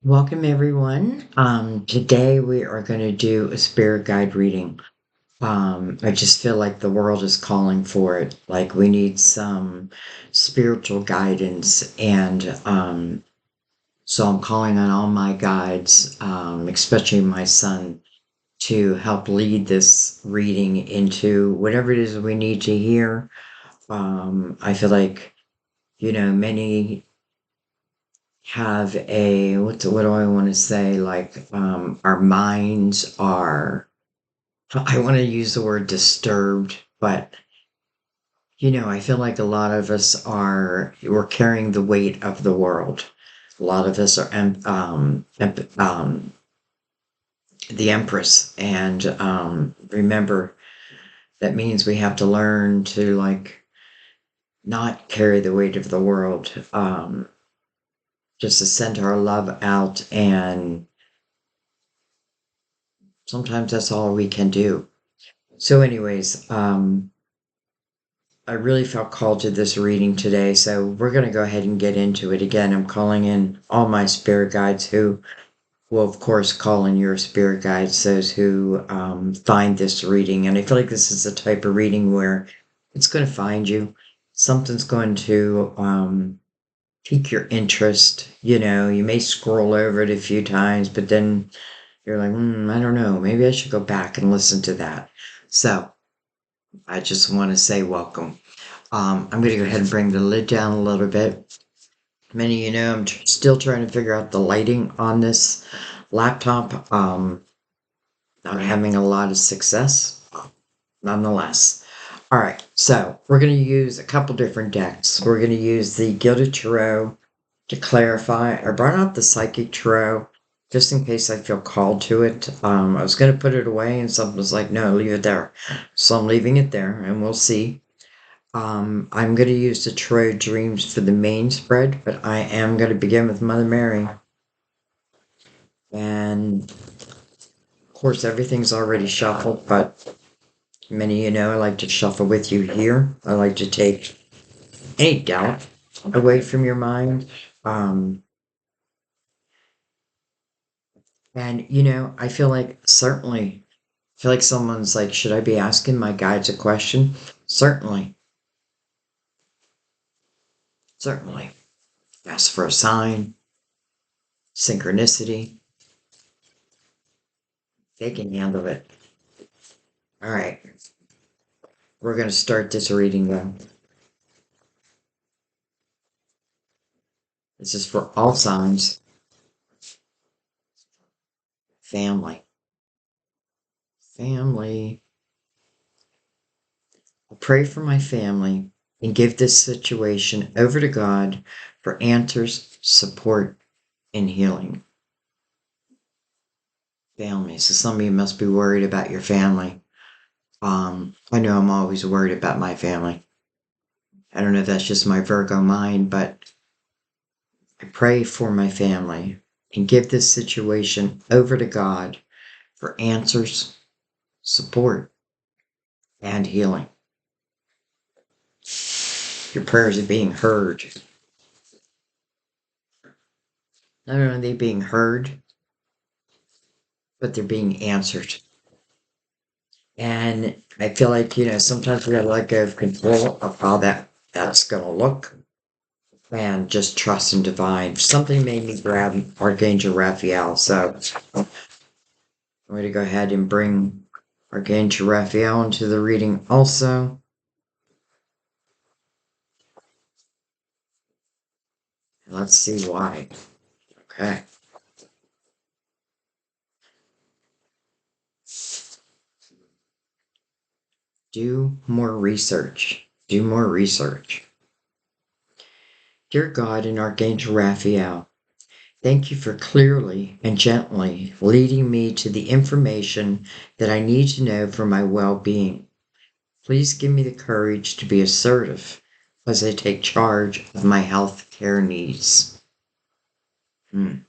Welcome, everyone. Today we are going to do a spirit guide reading. I just feel like the world is calling for it. Like we need some spiritual guidance, and so I'm calling on all my guides, especially my son, to help lead this reading into whatever it is we need to hear. I feel like many have a what do I want to say, like our minds are, I want to use the word disturbed, but I feel like a lot of us we're carrying the weight of the world. A lot of us are the empress, and remember, that means we have to learn to like not carry the weight of the world, just to send our love out, and sometimes that's all we can do. So, anyways, I really felt called to this reading today, so we're going to go ahead and get into it. Again, I'm calling in all my spirit guides who will, of course, call in your spirit guides, those who find this reading. And I feel like this is the type of reading where it's going to find you. Something's going to pique your interest. You may scroll over it a few times, but then you're like, I don't know, maybe I should go back and listen to that. So I just want to say welcome. I'm going to go ahead and bring the lid down a little bit. Many of you know I'm still trying to figure out the lighting on this laptop. Not having a lot of success, nonetheless. All right, so we're going to use a couple different decks. We're going to use the Gilded Tarot to clarify. I brought out the Psychic Tarot just in case I feel called to it. I was going to put it away, and something was like, no, leave it there. So I'm leaving it there, and we'll see. I'm going to use the Tarot Dreams for the main spread, but I am going to begin with Mother Mary. And of course, everything's already shuffled, but many of you know I like to shuffle with you here. I like to take any doubt away from your mind. Um, and I feel like someone's like, should I be asking my guides a question? Certainly, certainly. Ask for a sign, synchronicity. They can handle it. All right, we're going to start this reading though. This is for all signs. Family. Family. I'll pray for my family and give this situation over to God for answers, support, and healing. Family. So some of you must be worried about your family. I know I'm always worried about my family. I don't know if that's just my Virgo mind, but I pray for my family and give this situation over to God for answers, support, and healing. Your prayers are being heard. Not only are they being heard, but they're being answered. And I feel like, sometimes we gotta let go of control of how that's gonna look, and just trust in divine. Something made me grab Archangel Raphael, so I'm going to go ahead and bring Archangel Raphael into the reading also. Let's see why. Okay. Do more research. Do more research. Dear God and Archangel Raphael, thank you for clearly and gently leading me to the information that I need to know for my well-being. Please give me the courage to be assertive as I take charge of my health care needs. Do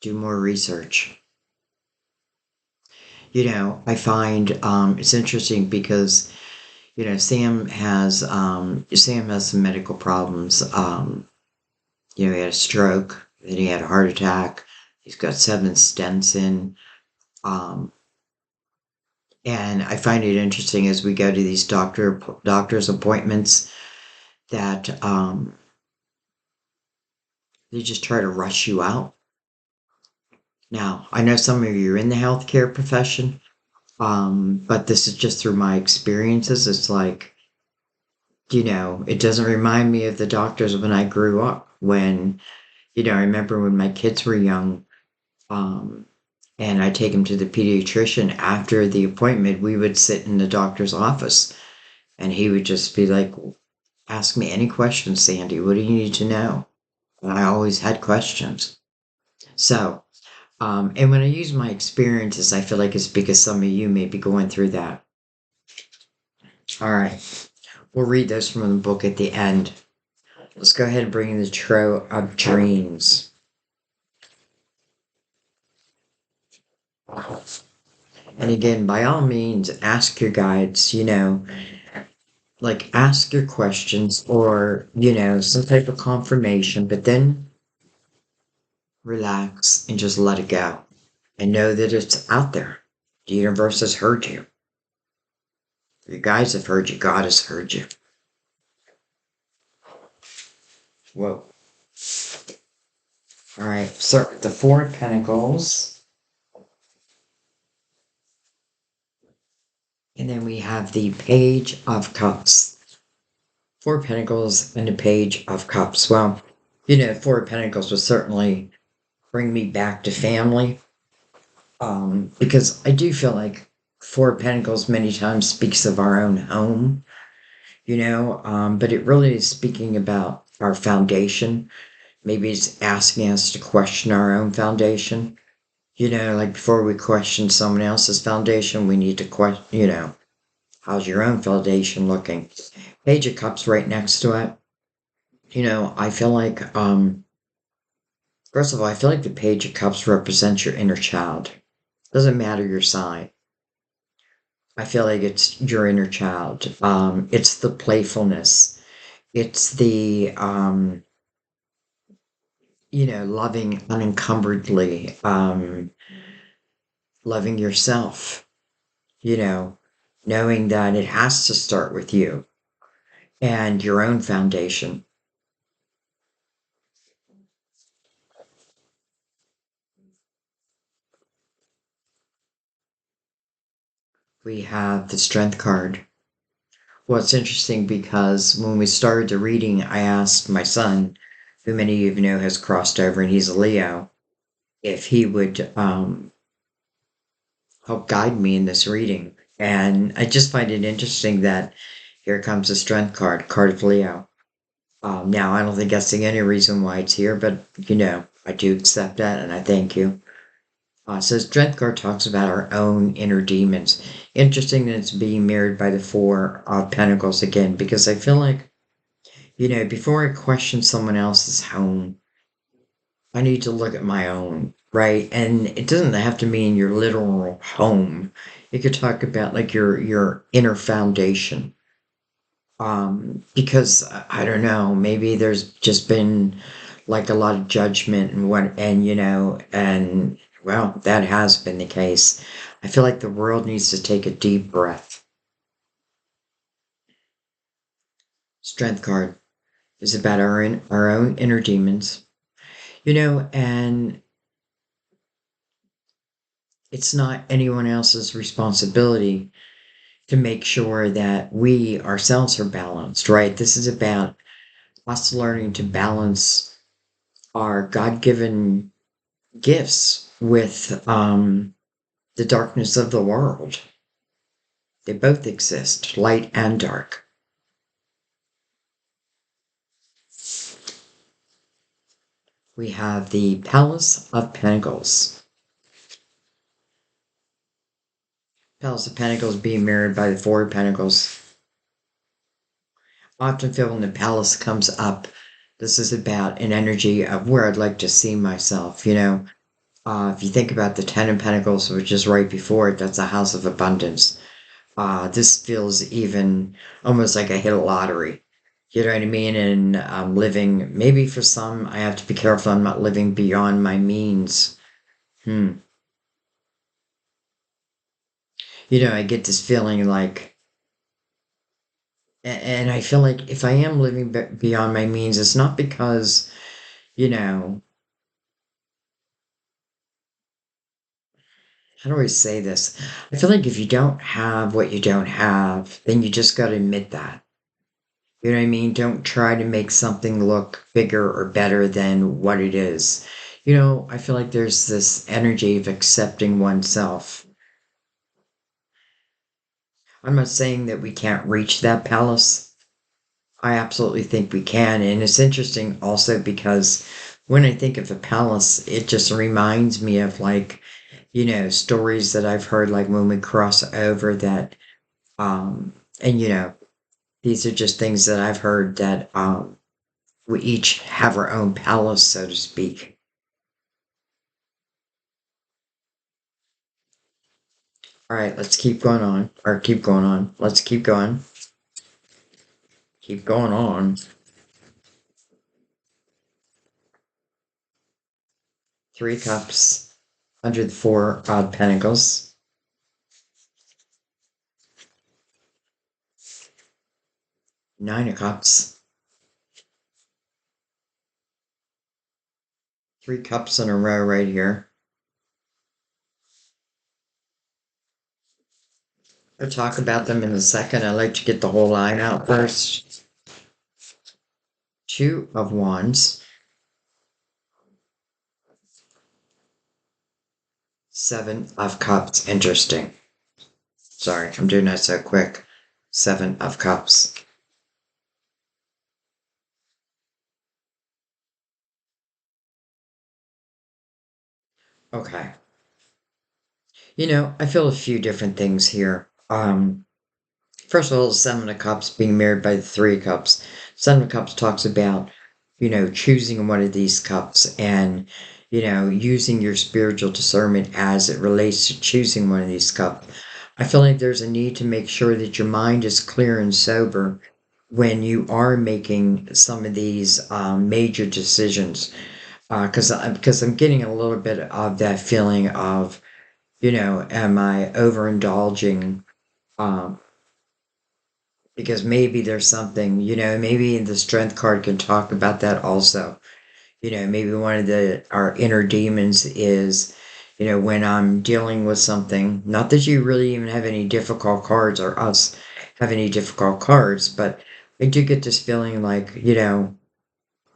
more research. I find it's interesting because Sam has some medical problems. He had a stroke, Then he had a heart attack. He's got 7 stents in. Um, and I find it interesting as we go to these doctor's appointments that they just try to rush you out. Now, I know some of you are in the healthcare profession, but this is just through my experiences. It's like, it doesn't remind me of the doctors when I grew up. When, I remember when my kids were young, um, and I take them to the pediatrician after the appointment, we would sit in the doctor's office and he would just be like, ask me any questions, Sandy. What do you need to know? And I always had questions. So, and when I use my experiences, I feel like it's because some of you may be going through that. All right. We'll read those from the book at the end. Let's go ahead and bring in the Tarot of Dreams. And again, by all means, ask your guides, like ask your questions or, some type of confirmation, but then relax and just let it go and know that it's out there. The universe has heard you. Your guides have heard you. God has heard you. Whoa. All right, start with the Four of Pentacles. And then we have the Page of Cups. Four of Pentacles and the Page of Cups. Well, Four of Pentacles will certainly bring me back to family. Because I do feel like Four of Pentacles many times speaks of our own home, but it really is speaking about our foundation. Maybe it's asking us to question our own foundation. Like before we question someone else's foundation, we need to question, how's your own foundation looking? Page of Cups right next to it. I feel like, first of all, I feel like the Page of Cups represents your inner child. Doesn't matter your sign. I feel like it's your inner child. It's the playfulness. It's the, loving unencumberedly, loving yourself, knowing that it has to start with you and your own foundation. We have the Strength card. Well, it's interesting because when we started the reading, I asked my son, who many of you know has crossed over and he's a Leo, if he would help guide me in this reading. And I just find it interesting that here comes the Strength card, card of Leo. Now, I don't think that's the only reason why it's here, but I do accept that and I thank you. So Strength card talks about our own inner demons. Interesting that it's being mirrored by the Four of Pentacles again, because I feel like, before I question someone else's home, I need to look at my own, right? And it doesn't have to mean your literal home. You could talk about like your inner foundation. Because I don't know, maybe there's just been like a lot of judgment and well, that has been the case. I feel like the world needs to take a deep breath. Strength card is about our own inner demons, and it's not anyone else's responsibility to make sure that we ourselves are balanced, right? This is about us learning to balance our God-given gifts with the darkness of the world. They both exist, light and dark. We have the Palace of Pentacles. Palace of Pentacles being mirrored by the Four of Pentacles. I often feel when the palace comes up, this is about an energy of where I'd like to see myself, if you think about the Ten of Pentacles, which is right before it, that's a house of abundance. This feels even almost like I hit a lottery. You know what I mean? And I'm living, maybe for some, I have to be careful I'm not living beyond my means. Hmm. I get this feeling like, and I feel like if I am living beyond my means, it's not because, you know, how do I say this? I feel like if you don't have what you don't have, then you just got to admit that. You know what I mean? Don't try to make something look bigger or better than what it is. I feel like there's this energy of accepting oneself. I'm not saying that we can't reach that palace. I absolutely think we can. And it's interesting also because when I think of a palace, it just reminds me of like, stories that I've heard, like when we cross over that, and these are just things that I've heard that, we each have our own palace, so to speak. All right, let's keep going on, or keep going on. Let's keep going. Keep going on. Three cups under the four odd pentacles. Nine of cups. Three cups in a row right here. I'll talk about them in a second. I like to get the whole line out first. Two of wands. Seven of cups. Interesting. Sorry, I'm doing that so quick. Seven of cups. Okay. I feel a few different things here. First of all, the Seven of Cups being married by the Three of Cups. Seven of Cups talks about, choosing one of these cups and, using your spiritual discernment as it relates to choosing one of these cups. I feel like there's a need to make sure that your mind is clear and sober when you are making some of these major decisions. Because I'm getting a little bit of that feeling of, am I overindulging? Um, because maybe there's something, maybe the strength card can talk about that also. Maybe one of our inner demons is, when I'm dealing with something, not that you really even have any difficult cards or us have any difficult cards, but I do get this feeling like,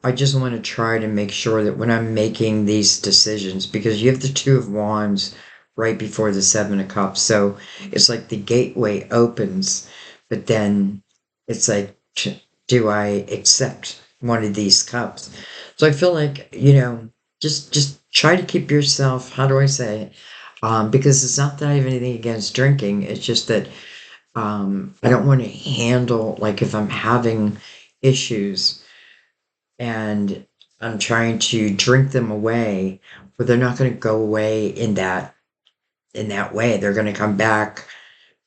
I just want to try to make sure that when I'm making these decisions, because you have the Two of Wands right before the Seven of Cups, so it's like the gateway opens, but then it's like, do I accept one of these cups? So I feel like, just try to keep yourself, how do I say it? Because it's not that I have anything against drinking, it's just that I don't want to handle, like if I'm having issues and I'm trying to drink them away, but they're not going to go away in that way. They're going to come back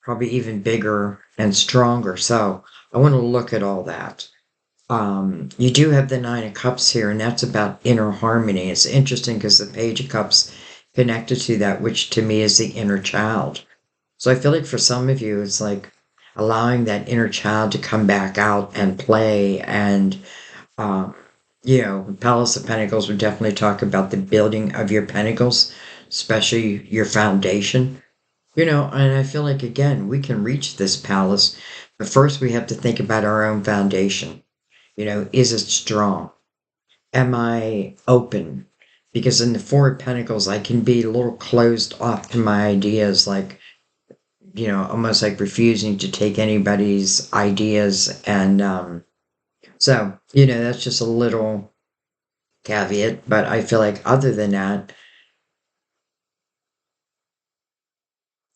probably even bigger and stronger. So I want to look at all that. You do have the Nine of Cups here, and that's about inner harmony. It's interesting because the Page of Cups connected to that, which to me is the inner child. So I feel like for some of you, it's like allowing that inner child to come back out and play and um, Palace of Pentacles would definitely talk about the building of your pentacles, especially your foundation. And I feel like, again, we can reach this palace, but first we have to think about our own foundation. Is it strong? Am I open? Because in the Four of Pentacles, I can be a little closed off to my ideas, like, almost like refusing to take anybody's ideas. And so, that's just a little caveat, but I feel like other than that,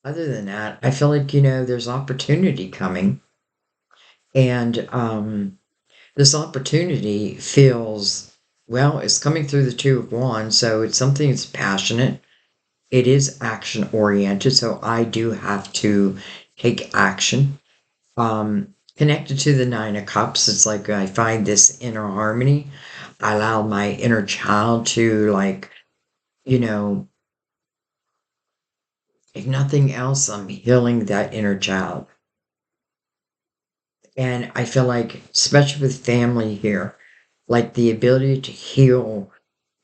I feel like, there's opportunity coming. And this opportunity feels, well, it's coming through the Two of Wands, so it's something that's passionate. It is action oriented, so I do have to take action. Connected to the Nine of Cups, it's like I find this inner harmony. I allow my inner child to, like, you know, if nothing else, I'm healing that inner child. And I feel like, especially with family here, like the ability to heal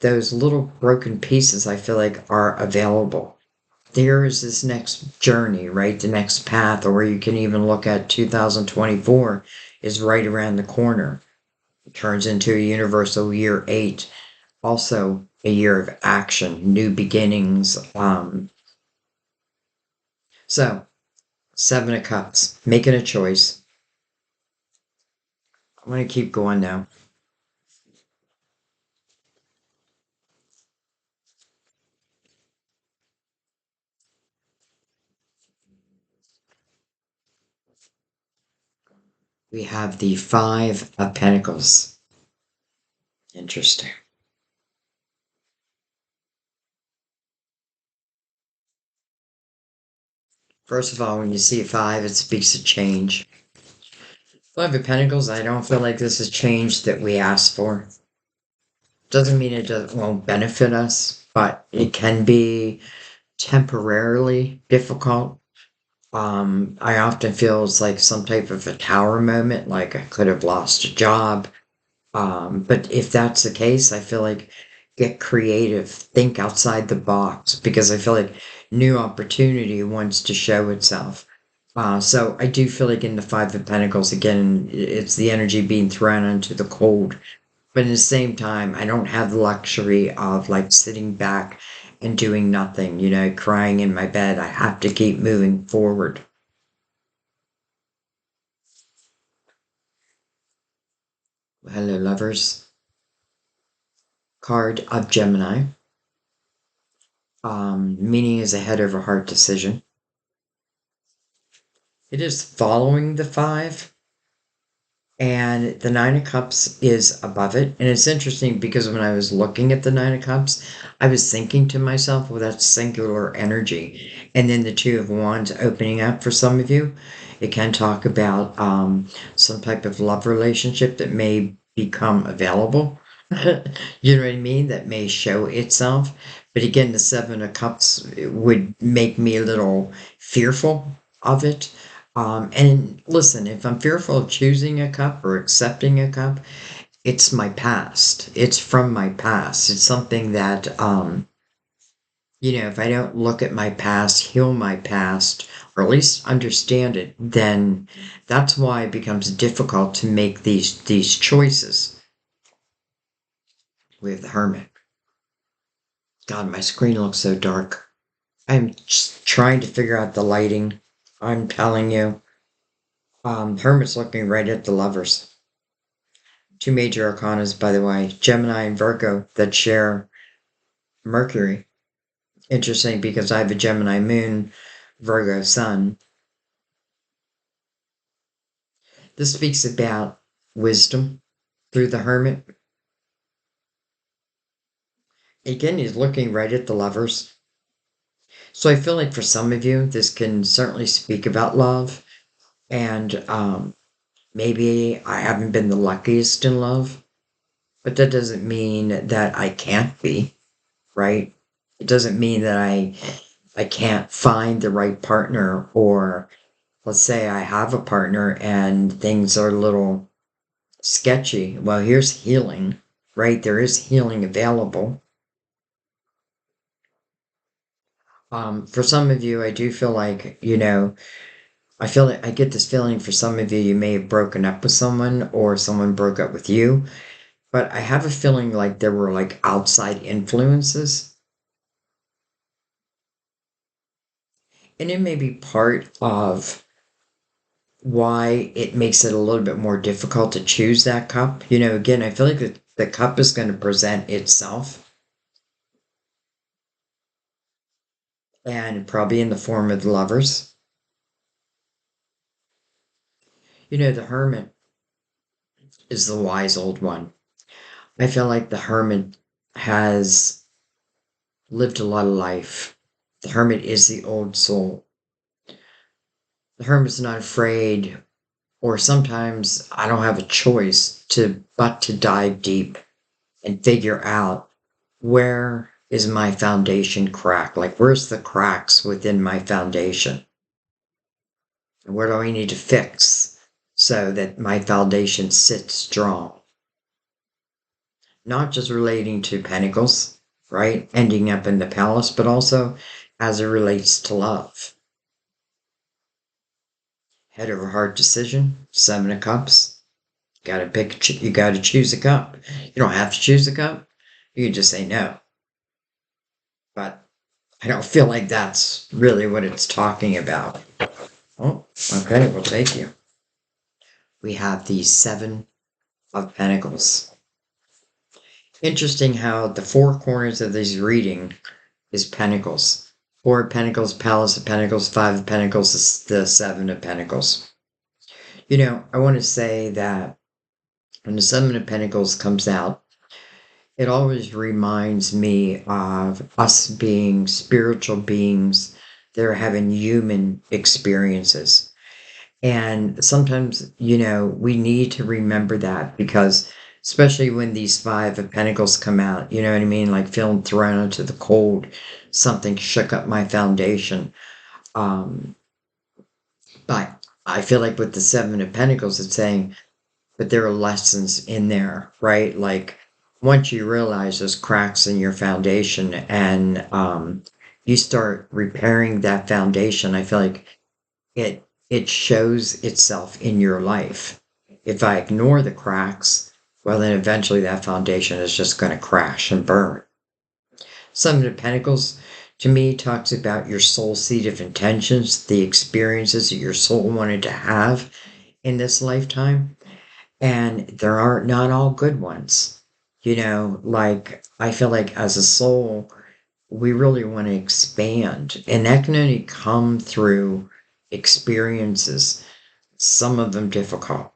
those little broken pieces, I feel like are available. There is this next journey, right? The next path, or you can even look at 2024 is right around the corner. It turns into a universal year eight, also a year of action, new beginnings. So, Seven of Cups, making a choice. I'm going to keep going now. We have the Five of Pentacles. Interesting. First of all, when you see a five, it speaks of change. Five of Pentacles, I don't feel like this is change that we asked for. Doesn't mean won't benefit us, but it can be temporarily difficult. I often feel it's like some type of a tower moment, like I could have lost a job. But if that's the case, I feel like get creative, think outside the box, because I feel like new opportunity wants to show itself. So I do feel like in the Five of Pentacles, again, it's the energy being thrown into the cold. But at the same time, I don't have the luxury of like sitting back and doing nothing, crying in my bed. I have to keep moving forward. Hello, lovers. Card of Gemini. Meaning is a head over heart decision. It is following the five, and the Nine of Cups is above it. And it's interesting because when I was looking at the Nine of Cups, I was thinking to myself, well, that's singular energy. And then the Two of Wands opening up for some of you. It can talk about some type of love relationship that may become available. You know what I mean? That may show itself. But again, the Seven of Cups would make me a little fearful of it. And listen, if I'm fearful of choosing a cup or accepting a cup, it's my past. It's from my past. It's something that, if I don't look at my past, heal my past, or at least understand it, then that's why it becomes difficult to make these choices with the Hermit. God, my screen looks so dark. I'm just trying to figure out the lighting. I'm telling you. Hermit's looking right at the Lovers. Two major arcanas, by the way, Gemini and Virgo, that share Mercury. Interesting because I have a Gemini moon, Virgo sun. This speaks about wisdom through the Hermit. Again, he's looking right at the Lovers. So I feel like for some of you, this can certainly speak about love. And maybe I haven't been the luckiest in love, but that doesn't mean that I can't be, right? It doesn't mean that I can't find the right partner, or let's say I have a partner and things are a little sketchy. Well, here's healing, right? There is healing available. For some of you, I do feel like, I feel like I get this feeling for some of you, you may have broken up with someone or someone broke up with you, but I have a feeling like there were like outside influences. And it may be part of why it makes it a little bit more difficult to choose that cup. Again, I feel like the cup is going to present itself, and probably in the form of the Lovers. The Hermit is the wise old one. I feel like the Hermit has lived a lot of life. The Hermit is the old soul. The Hermit's not afraid Or sometimes I don't have a choice but to dive deep and figure out, where is my foundation crack? Like, where's the cracks within my foundation? And where do I need to fix so that my foundation sits strong? Not just relating to pentacles, right? Ending up in the palace, but also as it relates to love. Head over heart decision, 7 of Cups. You gotta choose a cup. You don't have to choose a cup. You can just say no. But I don't feel like that's really what it's talking about. Oh, okay, we'll take you. We have the 7 of Pentacles. Interesting how the 4 corners of this reading is Pentacles. 4 of Pentacles, Palace of Pentacles, 5 of Pentacles, the 7 of Pentacles. I want to say that when the 7 of Pentacles comes out, it always reminds me of us being spiritual beings that are having human experiences. And sometimes, we need to remember that, because especially when these 5 of Pentacles come out, you know what I mean? Like feeling thrown into the cold, something shook up my foundation. Um, but I feel like with the 7 of Pentacles, it's saying, but there are lessons in there, right? Like once you realize there's cracks in your foundation, and you start repairing that foundation, I feel like it shows itself in your life. If I ignore the cracks, well, then eventually that foundation is just going to crash and burn. 7 of Pentacles, to me, talks about your soul seed of intentions, the experiences that your soul wanted to have in this lifetime. And there are not all good ones. Like I feel like as a soul, we really want to expand, and that can only come through experiences, some of them difficult,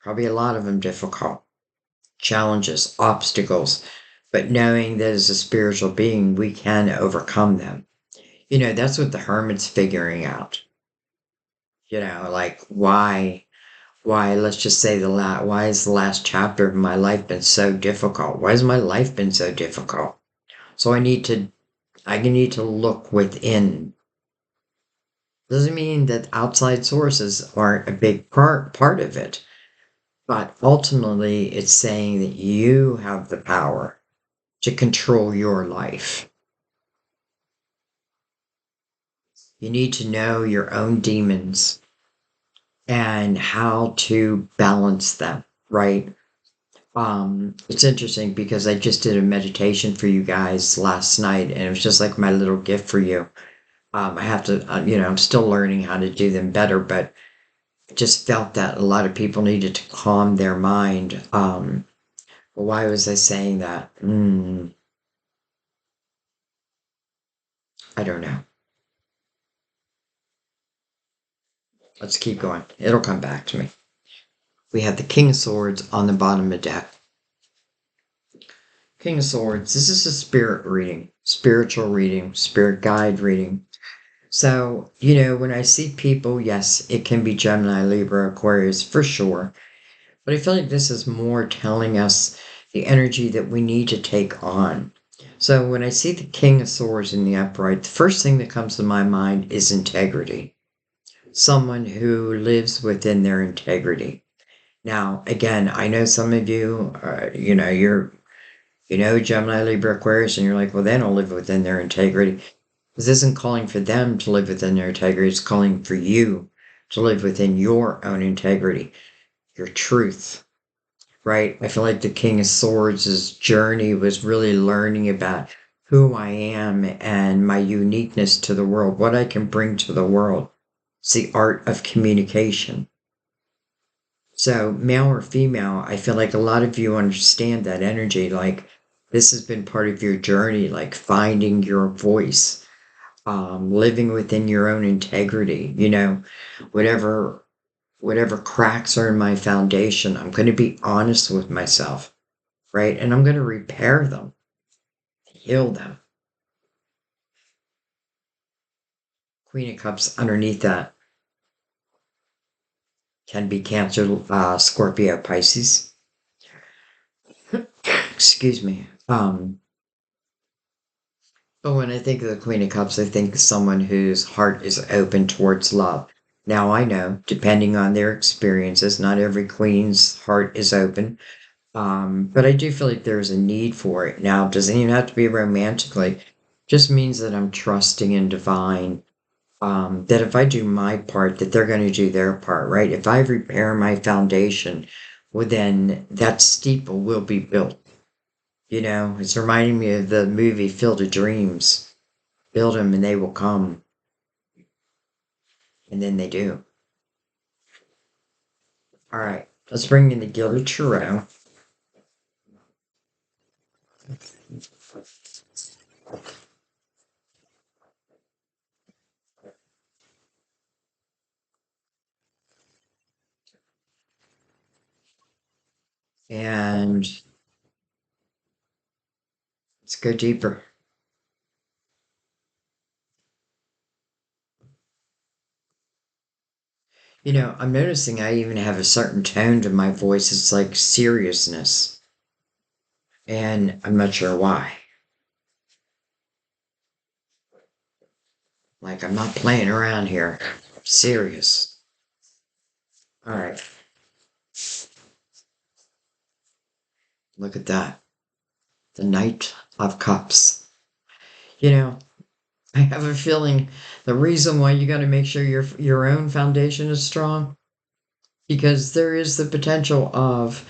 probably a lot of them difficult, challenges, obstacles, but knowing that as a spiritual being, we can overcome them. That's what the hermit's figuring out. Like why, let's just say why has the last chapter of my life been so difficult? Why has my life been so difficult? So I need to look within. Doesn't mean that outside sources aren't a big part of it, but ultimately it's saying that you have the power to control your life. You need to know your own demons and how to balance them, right? It's interesting because I just did a meditation for you guys last night, and it was just like my little gift for you. I have to, I'm still learning how to do them better, but I just felt that a lot of people needed to calm their mind. Why was I saying that? I don't know. Let's keep going. It'll come back to me. We have the King of Swords on the bottom of the deck. King of Swords, this is a spirit reading, spiritual reading, spirit guide reading. So, when I see people, yes, it can be Gemini, Libra, Aquarius for sure. But I feel like this is more telling us the energy that we need to take on. So when I see the King of Swords in the upright, the first thing that comes to my mind is integrity. Someone who lives within their integrity. Now, again, I know some of you, Gemini, Libra, Aquarius, and you're like, well, they don't live within their integrity. This isn't calling for them to live within their integrity. It's calling for you to live within your own integrity, your truth, right? I feel like the King of Swords' journey was really learning about who I am and my uniqueness to the world, what I can bring to the world. It's the art of communication. So, male or female, I feel like a lot of you understand that energy. Like, this has been part of your journey, like finding your voice, living within your own integrity, whatever cracks are in my foundation, I'm going to be honest with myself, right? And I'm going to repair them, heal them. Queen of Cups underneath that. can be Cancer, Scorpio, Pisces. Excuse me. But when I think of the Queen of Cups, I think of someone whose heart is open towards love. Now, I know, depending on their experiences, not every queen's heart is open. But I do feel like there's a need for it. Now, it doesn't even have to be romantically. Just means that I'm trusting in divine. That if I do my part, that they're going to do their part, right? If I repair my foundation, well, then that steeple will be built. It's reminding me of the movie Field of Dreams. Build them and they will come. And then they do. All right, let's bring in the Gilded Tarot. And let's go deeper. I'm noticing I even have a certain tone to my voice. It's like seriousness. And I'm not sure why. Like, I'm not playing around here. I'm serious. All right, look at that. The Knight of Cups. You know, I have a feeling the reason why you got to make sure your own foundation is strong because there is the potential of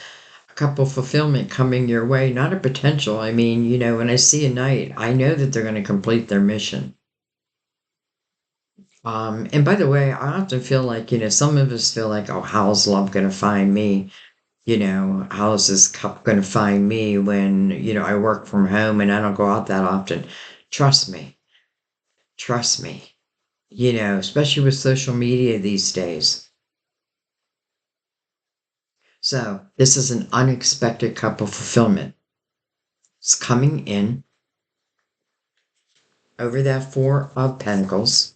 a couple fulfillment coming your way. Not a potential. I mean, when I see a knight, I know that they're going to complete their mission. And by the way, I often feel like, some of us feel like, oh, how's love going to find me? How's this cup going to find me when, I work from home and I don't go out that often? Trust me. Trust me. Especially with social media these days. So, this is an unexpected cup of fulfillment. It's coming in over that Four of Pentacles.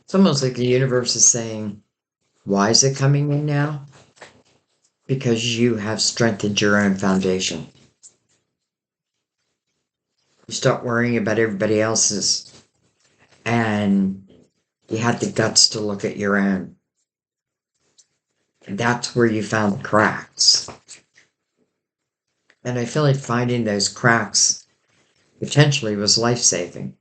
It's almost like the universe is saying, why is it coming in now? Because you have strengthened your own foundation. You stop worrying about everybody else's, and you had the guts to look at your own. And that's where you found the cracks. And I feel like finding those cracks potentially was life saving.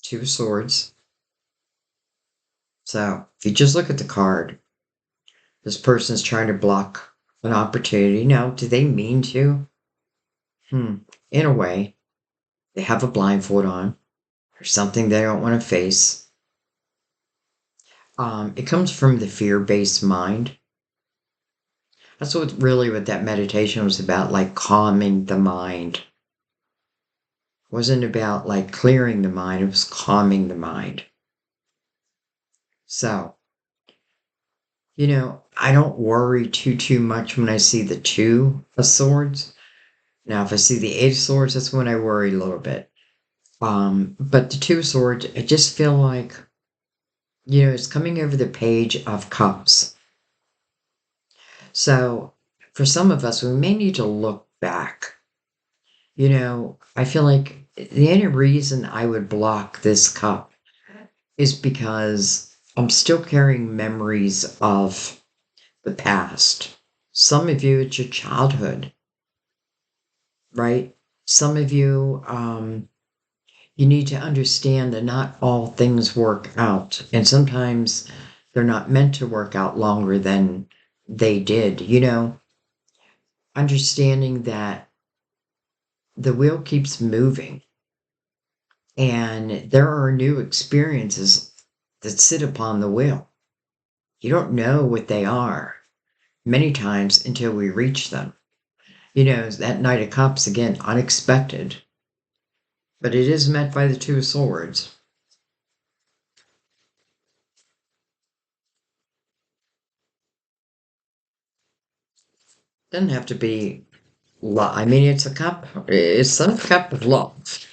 Two of Swords. So if you just look at the card, this person's trying to block an opportunity. Now, do they mean to? In a way, they have a blindfold on. There's something they don't want to face. It comes from the fear-based mind. That's what that meditation was about, like calming the mind. It wasn't about like clearing the mind, it was calming the mind. So, I don't worry too much when I see the Two of Swords. Now, if I see the Eight of Swords, that's when I worry a little bit. But the Two of Swords, I just feel like, it's coming over the Page of Cups. So, for some of us, we may need to look back. I feel like the only reason I would block this cup is because I'm still carrying memories of the past. Some of you, it's your childhood, right? Some of you, you need to understand that not all things work out. And sometimes they're not meant to work out longer than they did. Understanding that the wheel keeps moving and there are new experiences that sit upon the wheel. You don't know what they are many times until we reach them. That Knight of Cups, again, unexpected, but it is met by the Two of Swords. Doesn't have to be love. I mean, it's a cup. It's a cup of love.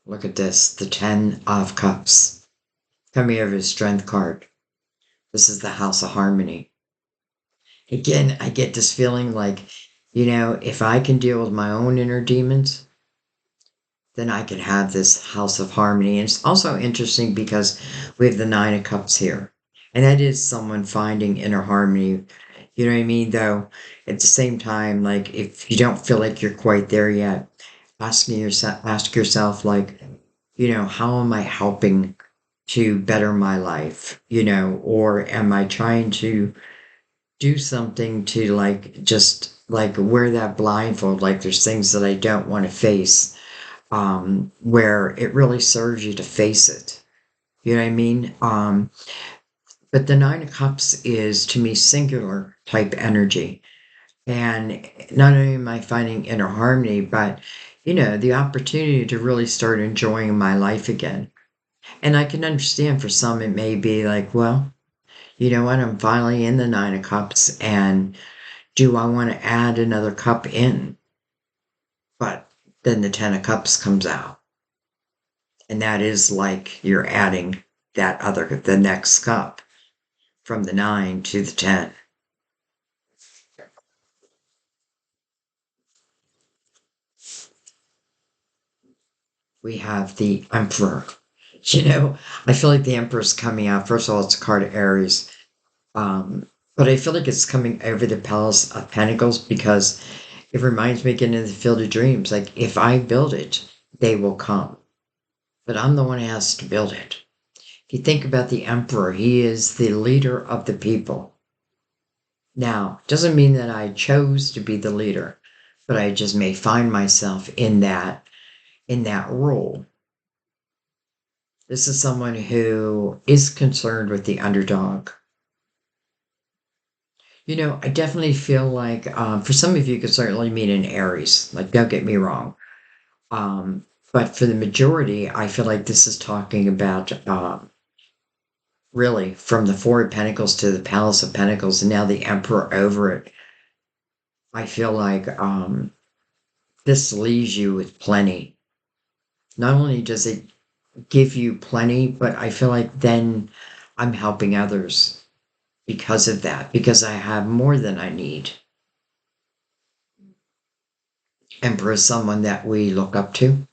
Look at this, the 10 of cups. Coming over the strength card. This is the house of harmony. Again, I get this feeling like, if I can deal with my own inner demons, then I can have this house of harmony. And it's also interesting because we have the 9 of cups here. And that is someone finding inner harmony. You know what I mean? Though at the same time, like if you don't feel like you're quite there yet, ask yourself like, how am I helping to better my life? Or am I trying to do something to like just like wear that blindfold, like there's things that I don't want to face, where it really serves you to face it. You know what I mean? But the 9 of cups is to me singular type energy. And not only am I finding inner harmony, but the opportunity to really start enjoying my life again. And I can understand for some it may be like, well, you know what, I'm finally in the 9 of cups, and do I want to add another cup in? But then the 10 of cups comes out. And that is like you're adding the next cup from the 9 to the 10. We have the Emperor. I feel like the Emperor's coming out. First of all, it's a card of Aries. But I feel like it's coming over the Palace of Pentacles because it reminds me again of the Field of Dreams. Like, if I build it, they will come. But I'm the one who has to build it. If you think about the Emperor, he is the leader of the people. Now, doesn't mean that I chose to be the leader, but I just may find myself in that role. This is someone who is concerned with the underdog. I definitely feel like for some of you, it could certainly mean an Aries. Like, don't get me wrong. But for the majority, I feel like this is talking about really from the Four of Pentacles to the Palace of Pentacles and now the Emperor over it. I feel like this leaves you with plenty. Not only does it give you plenty, but I feel like then I'm helping others because of that, because I have more than I need. Emperor is someone that we look up to,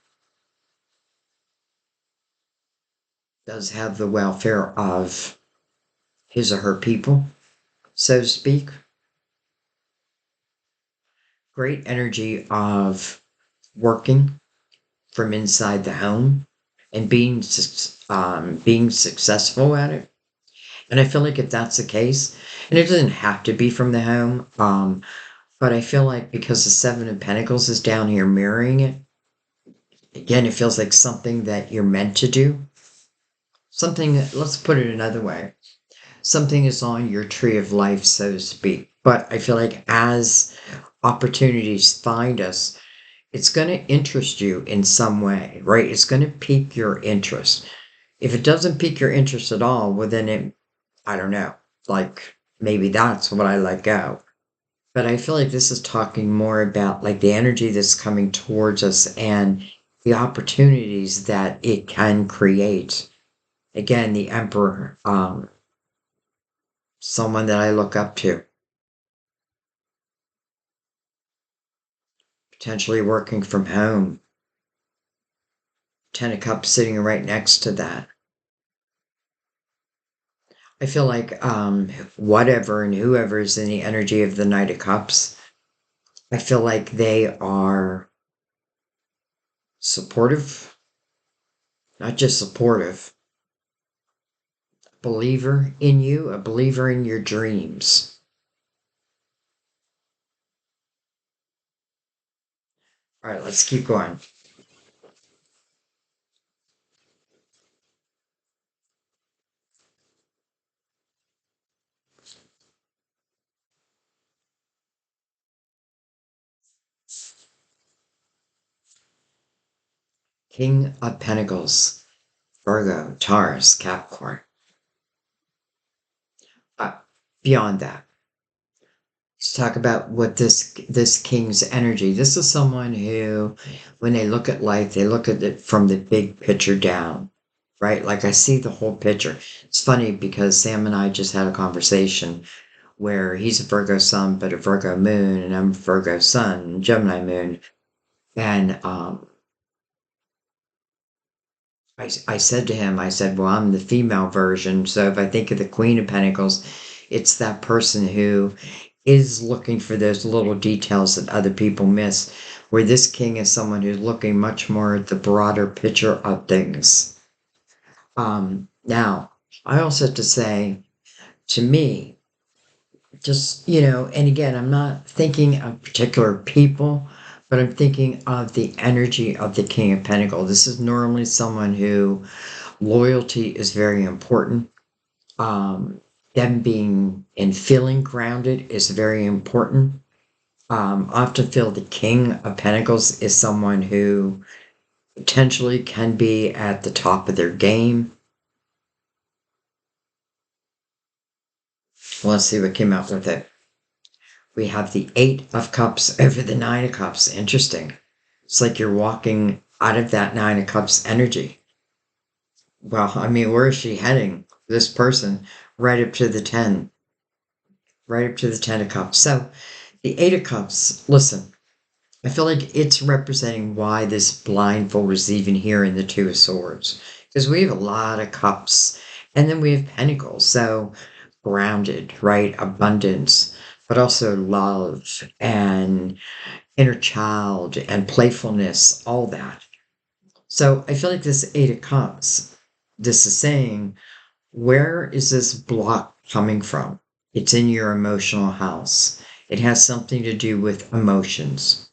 does have the welfare of his or her people, so to speak. Great energy of working from inside the home and being successful at it. And I feel like if that's the case, and it doesn't have to be from the home, but I feel like because the Seven of Pentacles is down here mirroring it, again, it feels like something that you're meant to do. Something, let's put it another way, something is on your tree of life, so to speak. But I feel like as opportunities find us, it's going to interest you in some way, right? It's going to pique your interest. If it doesn't pique your interest at all, well, then I don't know, like maybe that's what I let go. But I feel like this is talking more about like the energy that's coming towards us and the opportunities that it can create. Again, the Emperor, someone that I look up to, potentially working from home. 10 of Cups sitting right next to that. I feel like whatever and whoever is in the energy of the Knight of Cups, I feel like they are supportive, not just supportive, believer in you, a believer in your dreams. All right, let's keep going. King of Pentacles, Virgo, Taurus, Capricorn. Uh, Beyond that, Let's talk about what this king's energy. This is someone who, when they look at life, they look at it from the big picture down, right? Like I see the whole picture. It's funny because Sam and I just had a conversation where he's a Virgo sun, but a Virgo moon, and I'm a Virgo sun, Gemini moon. And I said to him, I said, well, I'm the female version. So if I think of the Queen of Pentacles, it's that person who is looking for those little details that other people miss, where this king is someone who's looking much more at the broader picture of things. Now, I also have to say, to me, just, and again, I'm not thinking of particular people, but I'm thinking of the energy of the King of Pentacles. This is normally someone who loyalty is very important. Um, them being and feeling grounded is very important. I often feel the King of Pentacles is someone who potentially can be at the top of their game. Well, let's see what came out with it. We have the Eight of Cups over the Nine of Cups. Interesting. It's like you're walking out of that Nine of Cups energy. Well, I mean, where is she heading? This person, right up to the 10, right up to the 10 of Cups. So the Eight of Cups, listen, I feel like it's representing why this blindfold is even here in the Two of Swords. Because we have a lot of cups, and then we have pentacles. So grounded, right? Abundance, but also love and inner child and playfulness, all that. So I feel like this Eight of Cups, this is saying, where is this block coming from? It's in your emotional house. It has something to do with emotions.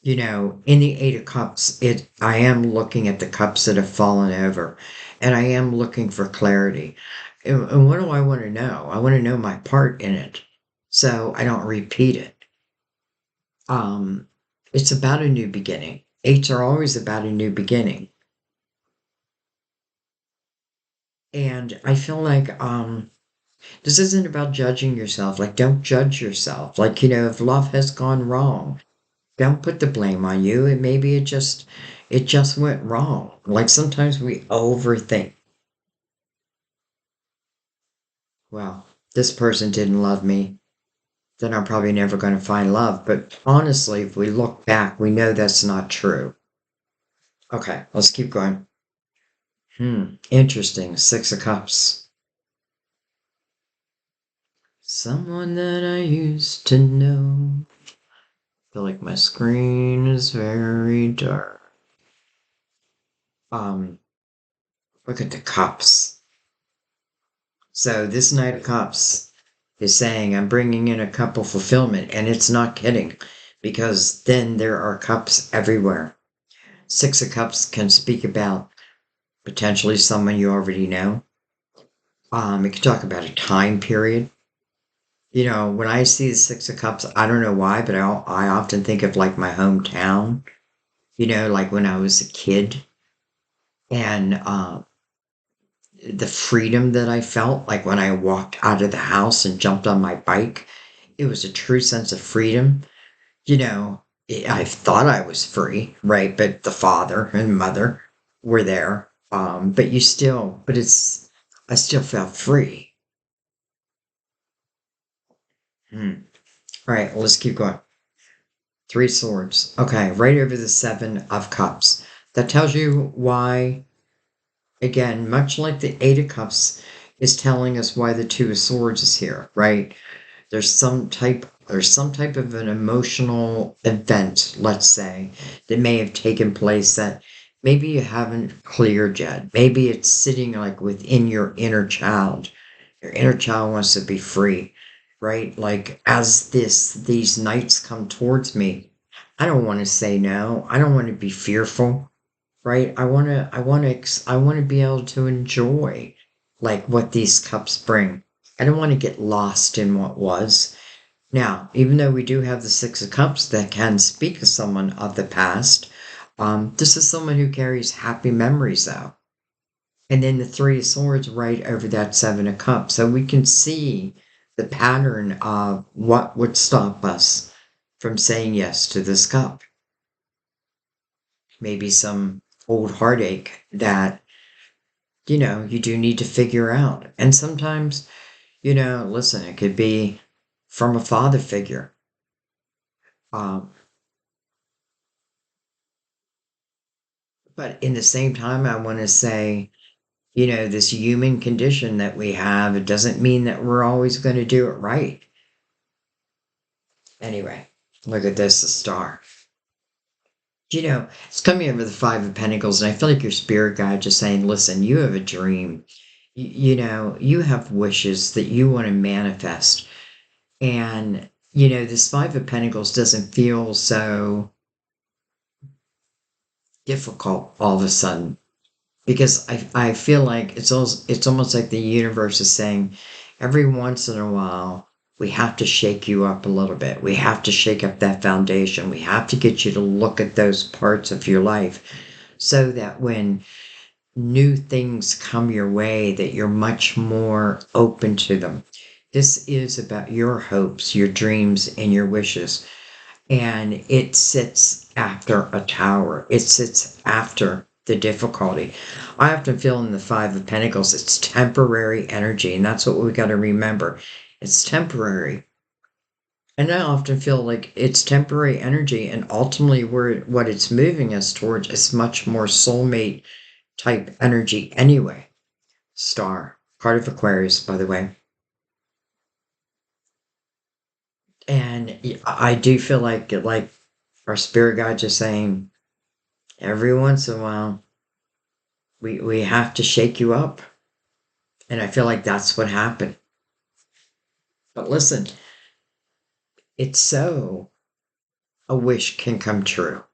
In the Eight of Cups, I am looking at the cups that have fallen over, and I am looking for clarity. And what do I want to know? I want to know my part in it, so I don't repeat it. Um, it's about a new beginning. Eights are always about a new beginning, and I feel like this isn't about judging yourself. Like, don't judge yourself. Like, if love has gone wrong, don't put the blame on you. And maybe it just went wrong. Like sometimes we overthink. Well, this person didn't love me. Then I'm probably never going to find love. But honestly, if we look back, we know that's not true. Okay, let's keep going. Interesting. Six of Cups. Someone that I used to know. I feel like my screen is very dark. Look at the cups. So this Knight of Cups is saying I'm bringing in a couple fulfillment, and it's not kidding, because then there are cups everywhere. Six of Cups can speak about potentially someone you already know. It can talk about a time period. When I see the Six of Cups, I don't know why, but I often think of like my hometown. Like when I was a kid, and the freedom that I felt, like when I walked out of the house and jumped on my bike, it was a true sense of freedom. I thought I was free, right? But the father and mother were there. I still felt free. Hmm. All right, let's keep going. Three swords. Okay, right over the Seven of Cups. That tells you why, again, much like the Eight of Cups is telling us why the Two of Swords is here, right? There's some type of an emotional event, let's say, that may have taken place that maybe you haven't cleared yet. Maybe it's sitting like within your inner child. Your inner child wants to be free, right? Like as these nights come towards me, I don't want to say no. I don't want to be fearful, right? I want to be able to enjoy like what these cups bring. I don't want to get lost in what was. Now, even though we do have the Six of Cups that can speak of someone of the past, this is someone who carries happy memories, though. And then the Three of Swords right over that Seven of Cups. So we can see the pattern of what would stop us from saying yes to this cup. Maybe some old heartache that, you do need to figure out. And sometimes, listen, it could be from a father figure. Um, but in the same time, I want to say, this human condition that we have, it doesn't mean that we're always going to do it right. Anyway, look at this, the star. It's coming over the Five of Pentacles, and I feel like your spirit guide just saying, listen, you have a dream. You have wishes that you want to manifest. And, this Five of Pentacles doesn't feel so difficult all of a sudden because I feel like it's almost like the universe is saying every once in a while we have to shake you up a little bit. We have to shake up that foundation. We have to get you to look at those parts of your life so that when new things come your way that you're much more open to them. This is about your hopes, your dreams, and your wishes. And it sits after a tower. It sits after the difficulty. I often feel in the Five of Pentacles, it's temporary energy, and that's what we got to remember. It's temporary. And I often feel like it's temporary energy, and ultimately, what it's moving us towards is much more soulmate type energy anyway. Star, part of Aquarius, by the way. And I do feel like our spirit guide just saying, every once in a while, we have to shake you up. And I feel like that's what happened. But listen, it's so a wish can come true.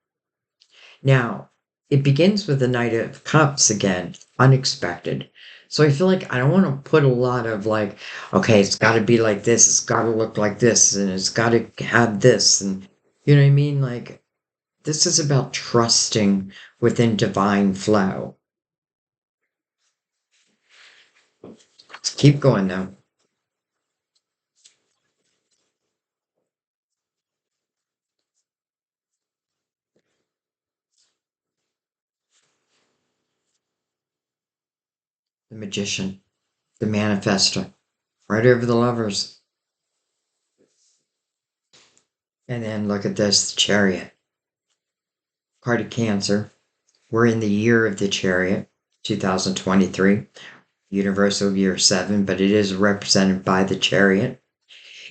Now, it begins with the Knight of Cups again, unexpected. So I feel like I don't want to put a lot of like, okay, it's got to be like this, it's got to look like this, and it's got to have this. And you know what I mean? Like, this is about trusting within divine flow. Let's keep going though. The Magician, the Manifestor, right over the Lovers. And then look at this, the Chariot, card of Cancer. We're in the year of the Chariot, 2023, universal year 7, but it is represented by the Chariot.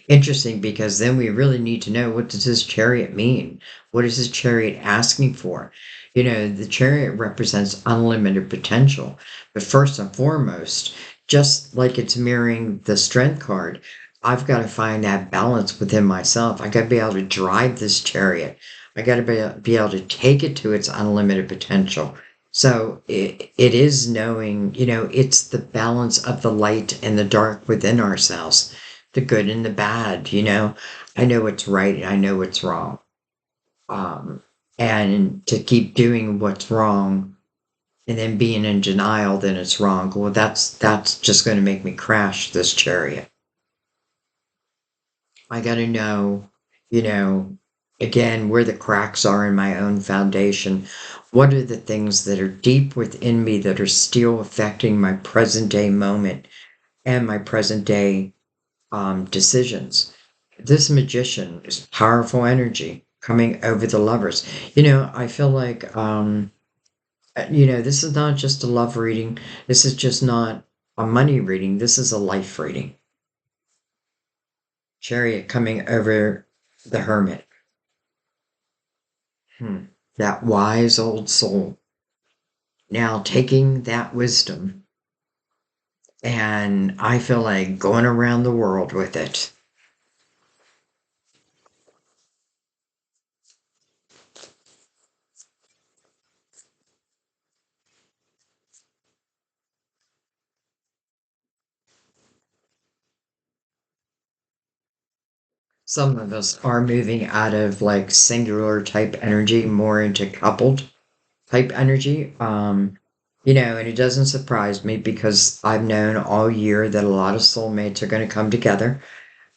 Interesting because then we really need to know, what does this chariot mean? What is this chariot asking for? The chariot represents unlimited potential. But first and foremost, just like it's mirroring the strength card, I've got to find that balance within myself. I got to be able to drive this chariot. I got to be able to take it to its unlimited potential. So it is knowing, it's the balance of the light and the dark within ourselves, the good and the bad. I know what's right and I know what's wrong. Um, and to keep doing what's wrong and then being in denial, then it's wrong. Well, that's just going to make me crash this chariot. I got to know, you know, again, where the cracks are in my own foundation. What are the things that are deep within me that are still affecting my present day moment and my present day decisions? This Magician is powerful energy coming over the Lovers. I feel like, this is not just a love reading. This is just not a money reading. This is a life reading. Chariot coming over the Hermit. That wise old soul. Now taking that wisdom, and I feel like going around the world with it. Some of us are moving out of like singular type energy more into coupled type energy. And it doesn't surprise me because I've known all year that a lot of soulmates are going to come together.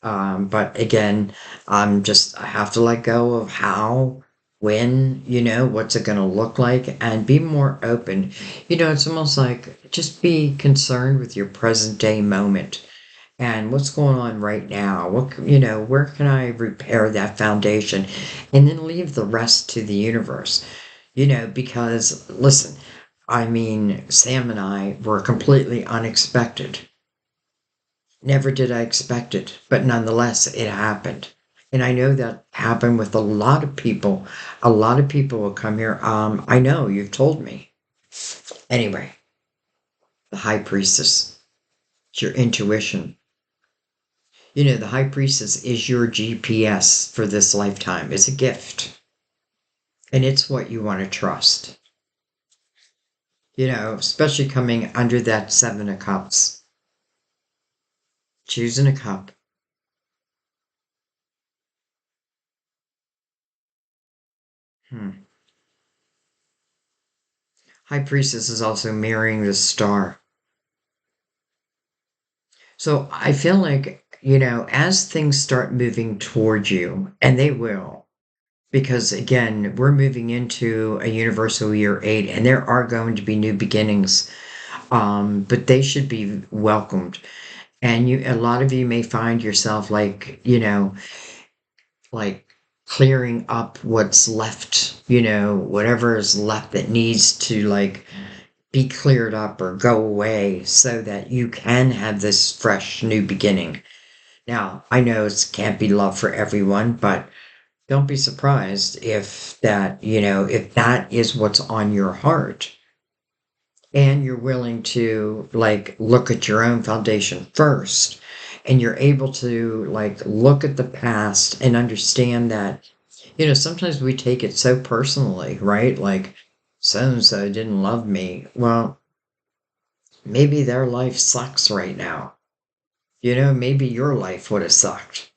But again, I have to let go of how, when, what's it going to look like and be more open. It's almost like just be concerned with your present day moment and what's going on right now. Where can I repair that foundation and then leave the rest to the universe? Because listen, I mean, Sam and I were completely unexpected. Never did I expect it, but nonetheless, it happened. And I know that happened with a lot of people. A lot of people will come here. I know you've told me. Anyway, the high priestess, it's your intuition. The high priestess is your GPS for this lifetime. It's a gift, and it's what you want to trust. Especially coming under that Seven of Cups, choosing a cup. Hmm. High priestess is also mirroring the star. So I feel like, as things start moving towards you, and they will, because again, we're moving into a universal year 8, and there are going to be new beginnings, but they should be welcomed. And a lot of you may find yourself like, like clearing up what's left, whatever is left that needs to like be cleared up or go away so that you can have this fresh new beginning. Now, I know it can't be love for everyone, but don't be surprised if that is what's on your heart and you're willing to like look at your own foundation first and you're able to like look at the past and understand that, sometimes we take it so personally, right? Like, so and so didn't love me. Well, maybe their life sucks right now. Maybe your life would have sucked.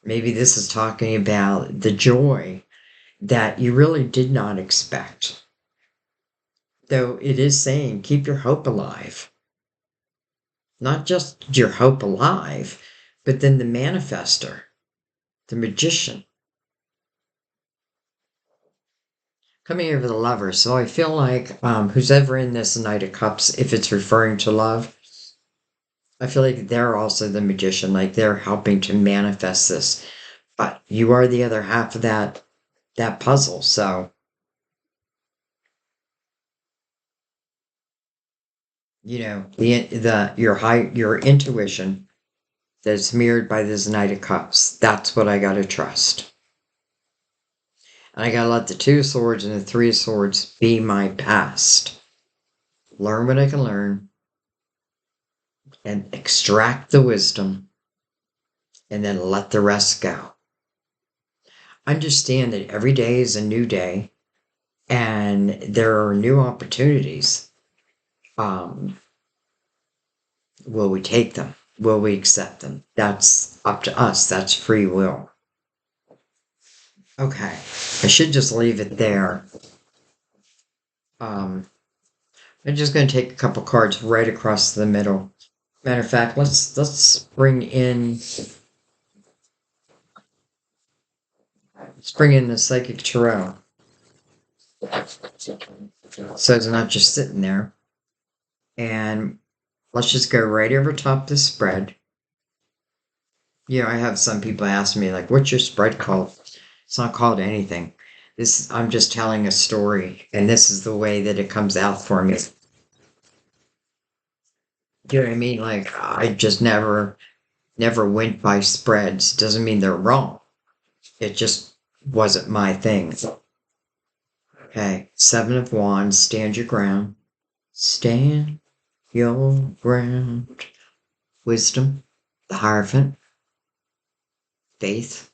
Maybe this is talking about the joy that you really did not expect. Though it is saying keep your hope alive. Not just your hope alive, but then the manifester, the magician. Coming over the lover. So I feel like who's ever in this Knight of Cups, if it's referring to love, I feel like they're also the magician, like they're helping to manifest this. But you are the other half of that puzzle. So, your intuition that's mirrored by this Knight of Cups. That's what I gotta trust. And I gotta let the Two of Swords and the Three of Swords be my past. Learn what I can learn and extract the wisdom and then let the rest go. Understand that every day is a new day and there are new opportunities. Um, will we take them? Will we accept them? That's up to us. That's free will. Okay. I should just leave it there. Um, I'm just going to take a couple cards right across the middle. Matter of fact, let's bring in the psychic tarot. So it's not just sitting there. And let's just go right over top the spread. I have some people ask me like, "What's your spread called?" It's not called anything. I'm just telling a story, and this is the way that it comes out for me. You know what I mean? Like I just never went by spreads. Doesn't mean they're wrong. It just wasn't my thing. Okay, Seven of Wands, stand your ground. Stand your ground. Wisdom, the Hierophant, faith.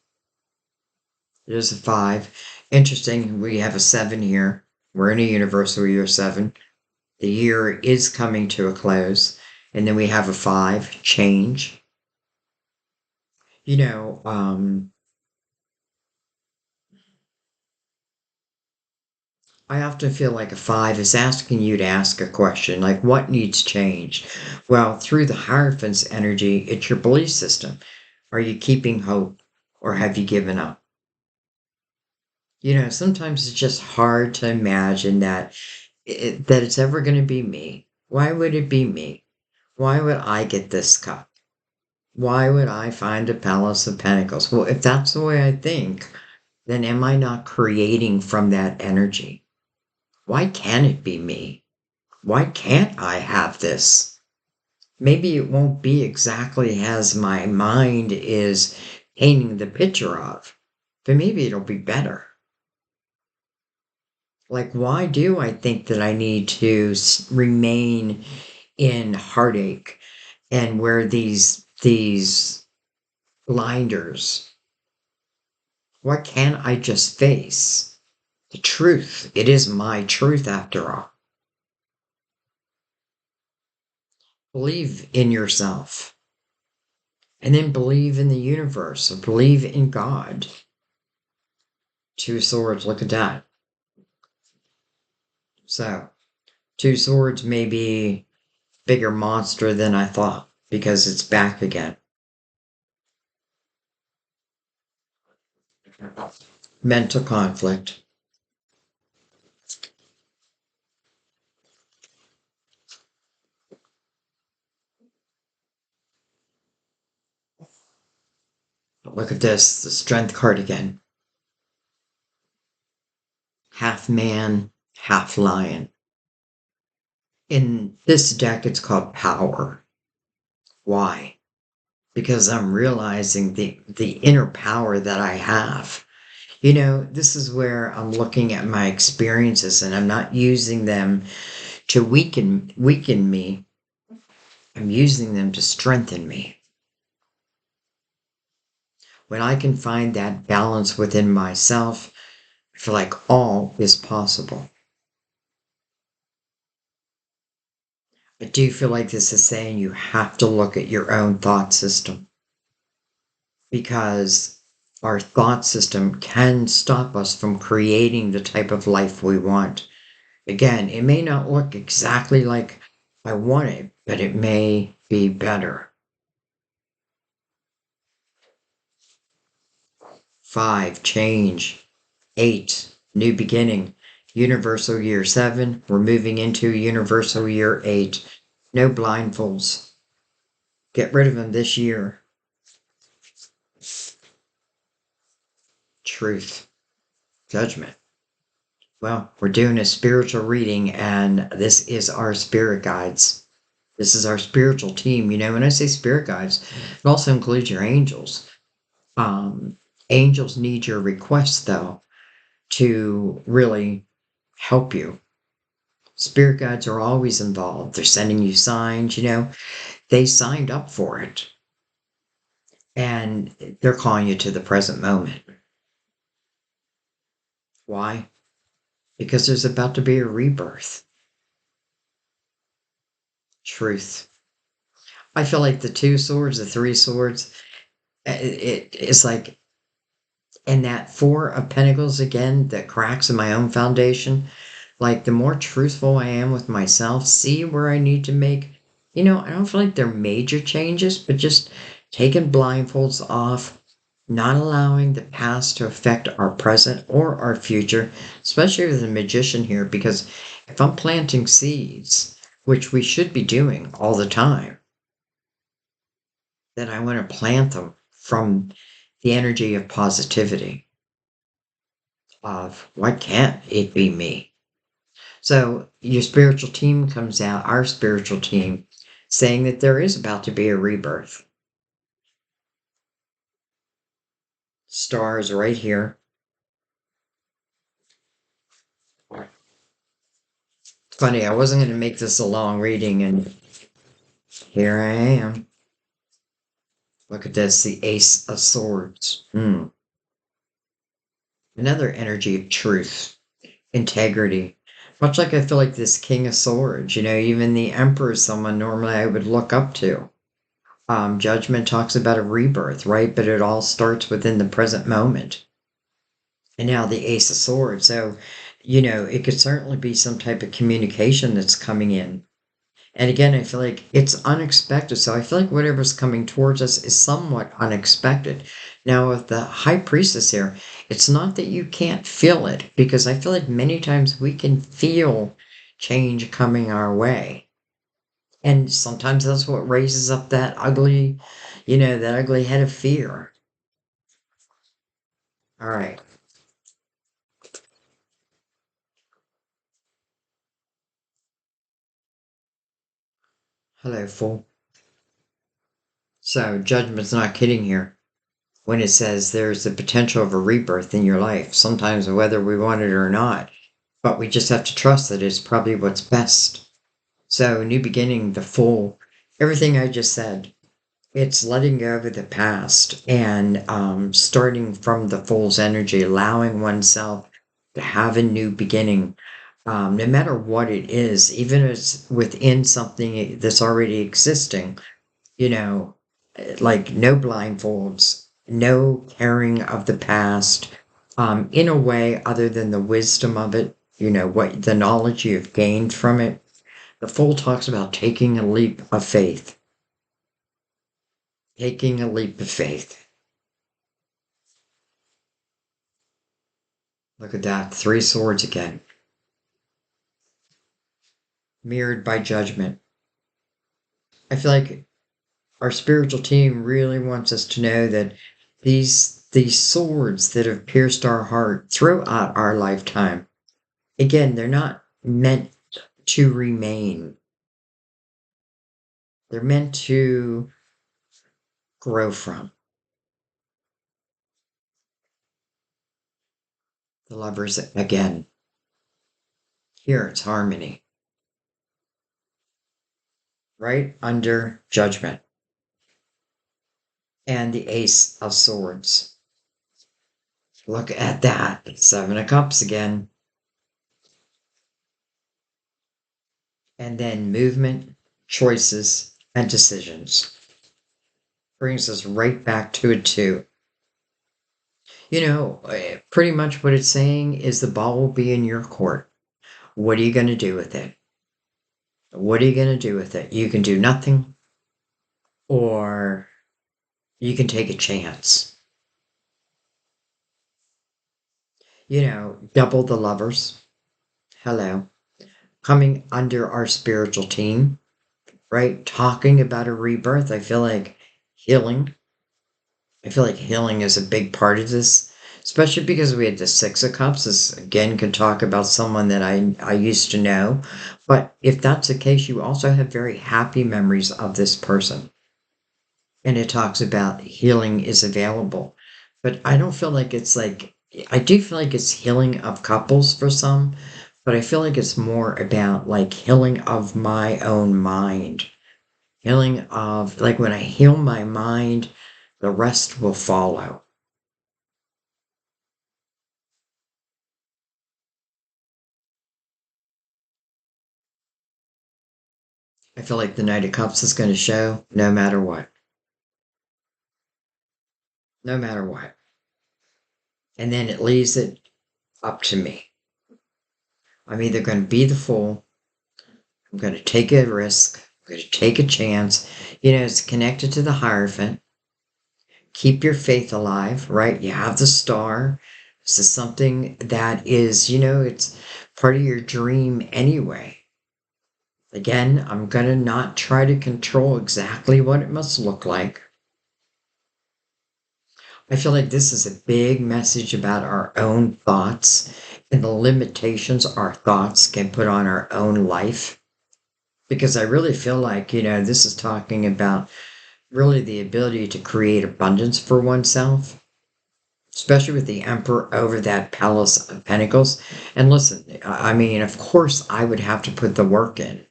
There's a 5. Interesting, we have a 7 here. We're in a universal year 7. The year is coming to a close. And then we have a 5, change. You know, I often feel like a 5 is asking you to ask a question, like what needs change? Well, through the Hierophant's energy, it's your belief system. Are you keeping hope or have you given up? Sometimes it's just hard to imagine that it's ever going to be me. Why would it be me? Why would I get this cup? Why would I find a palace of pentacles? Well, if that's the way I think, then am I not creating from that energy? Why can't it be me? Why can't I have this? Maybe it won't be exactly as my mind is painting the picture of, but maybe it'll be better. Like, why do I think that I need to remain in heartache and wear these blinders? Why can't I just face the truth? It is my truth after all. Believe in yourself. And then believe in the universe or believe in God. Two swords, look at that. So, two swords may be bigger monster than I thought because it's back again. Mental conflict. Look at this, the strength card again. Half man, half lion. In this deck, it's called power. Why? Because I'm realizing the inner power that I have. This is where I'm looking at my experiences and I'm not using them to weaken me. I'm using them to strengthen me. When I can find that balance within myself, I feel like all is possible. I do feel like this is saying you have to look at your own thought system because our thought system can stop us from creating the type of life we want. Again, it may not look exactly like I want it, but it may be better. 5, change. 8, new beginning. Universal year 7, we're moving into universal year 8. No blindfolds. Get rid of them this year. Truth. Judgment. Well, we're doing a spiritual reading, and this is our spirit guides. This is our spiritual team. When I say spirit guides, it also includes your angels. Um, Angels need your requests, though, to really help you. Spirit guides are always involved. They're sending you signs, they signed up for it. And they're calling you to the present moment. Why? Because there's about to be a rebirth. Truth. I feel like the 2 swords, the 3 swords, it's like, and that 4 of pentacles again, that cracks in my own foundation. Like, the more truthful I am with myself, see where I need to make, I don't feel like they're major changes, but just taking blindfolds off, not allowing the past to affect our present or our future, especially with the magician here, because if I'm planting seeds, which we should be doing all the time, then I want to plant them from the energy of positivity, of why can't it be me? So your spiritual team comes out, our spiritual team, saying that there is about to be a rebirth. Stars right here. Funny, I wasn't going to make this a long reading, and here I am. Look at this, the Ace of Swords. Another energy of truth, integrity. Much like I feel like this King of Swords, even the Emperor is someone normally I would look up to. Judgment talks about a rebirth, right? But it all starts within the present moment. And now the Ace of Swords. So, it could certainly be some type of communication that's coming in. And again, I feel like it's unexpected. So I feel like whatever's coming towards us is somewhat unexpected. Now, with the high priestess here, it's not that you can't feel it, because I feel like many times we can feel change coming our way. And sometimes that's what raises up that ugly, that ugly head of fear. All right. Hello, fool. So, judgment's not kidding here when it says there's the potential of a rebirth in your life, sometimes whether we want it or not. But we just have to trust that it's probably what's best. So, new beginning, the full, everything I just said, it's letting go of the past and starting from the fool's energy, allowing oneself to have a new beginning, no matter what it is, even if it's within something that's already existing, you know, like no blindfolds, no caring of the past, in a way other than the wisdom of it, what the knowledge you've gained from it. The Fool talks about taking a leap of faith, taking a leap of faith. Look at that, three swords again, mirrored by judgment. I feel like our spiritual team really wants us to know that these swords that have pierced our heart throughout our lifetime, again, they're not meant to remain. They're meant to grow from. The lovers again. Here it's harmony, right under judgment. And the ace of swords. Look at that. Seven of cups again. And then movement, choices, and decisions. Brings us right back to it too. Pretty much what it's saying is the ball will be in your court. What are you going to do with it? What are you going to do with it? You can do nothing, or you can take a chance. Double the lovers. Hello. Coming under our spiritual team, right? Talking about a rebirth. Healing. I feel like healing is a big part of this, especially because we had the Six of Cups. This again could talk about someone that I used to know. But if that's the case, you also have very happy memories of this person. And it talks about healing is available. But I don't feel like it's like, I do feel like it's healing of couples for some, but I feel like it's more about like healing of my own mind. Healing of, like when I heal my mind, the rest will follow. I feel like the Knight of Cups is going to show no matter what. No matter what. And then it leaves it up to me. I'm either going to be the fool, I'm going to take a risk, I'm going to take a chance. It's connected to the Hierophant. Keep your faith alive, right? You have the star. This is something that is, it's part of your dream anyway. Again, I'm going to not try to control exactly what it must look like. I feel like this is a big message about our own thoughts and the limitations our thoughts can put on our own life. Because I really feel like, this is talking about really the ability to create abundance for oneself, especially with the Emperor over that Palace of Pentacles. And listen, I mean, of course, I would have to put the work in.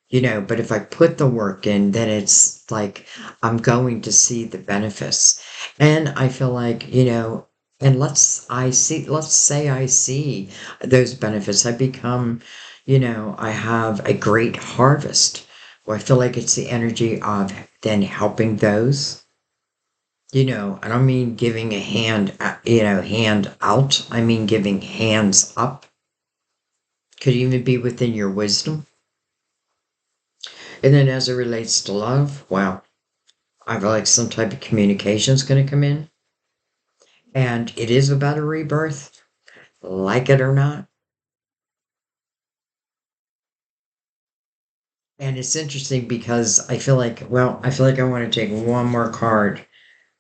But if I put the work in, then it's like I'm going to see the benefits. And I feel like, and let's say I see those benefits. I become, I have a great harvest. Well, I feel like it's the energy of then helping those. I don't mean giving a hand, hand out. I mean giving hands up. Could even be within your wisdom. And then as it relates to love, well, I feel like some type of communication is going to come in. And it is about a rebirth, like it or not. And it's interesting because I feel like I want to take one more card.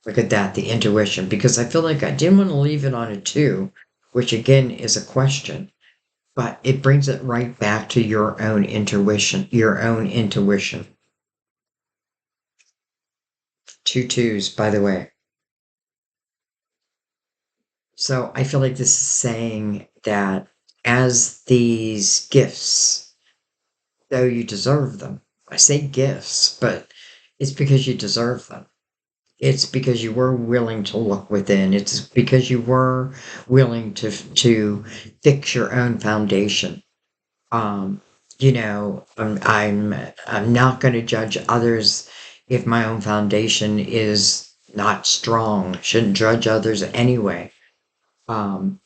Look at that, the intuition, because I feel like I didn't want to leave it on a two, which again is a question, but it brings it right back to your own intuition, your own intuition. Two twos, by the way. So I feel like this is saying that as these gifts, though you deserve them, I say gifts, but it's because you deserve them. It's because you were willing to look within. It's because you were willing to fix your own foundation. Um, I'm not going to judge others if my own foundation is not strong. Shouldn't judge others anyway.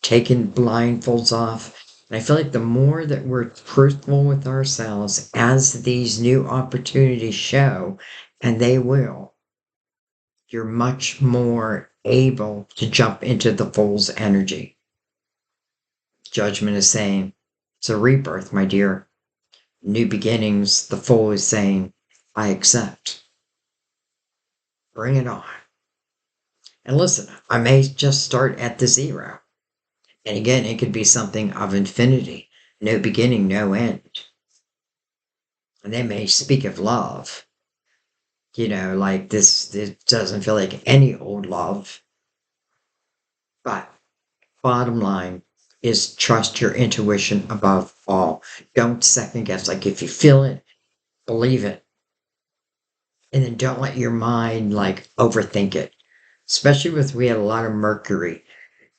Taking blindfolds off. And I feel like the more that we're truthful with ourselves as these new opportunities show, and they will, you're much more able to jump into the fool's energy. Judgment is saying, it's a rebirth, my dear. New beginnings, the fool is saying, I accept. Bring it on. And listen, I may just start at the zero. And again, it could be something of infinity, no beginning, no end. And they may speak of love, like this doesn't feel like any old love. But bottom line is trust your intuition above all. Don't second guess. Like if you feel it, believe it. And then don't let your mind like overthink it. Especially with we had a lot of Mercury.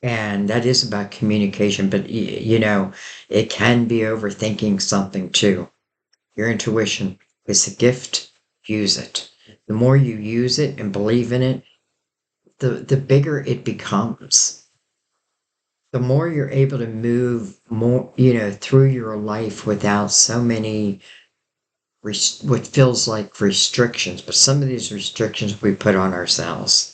And that is about communication, but it can be overthinking something too. Your intuition is a gift. Use it. The more you use it and believe in it, the bigger it becomes. The more you're able to move more, through your life without so many what feels like restrictions, but some of these restrictions we put on ourselves.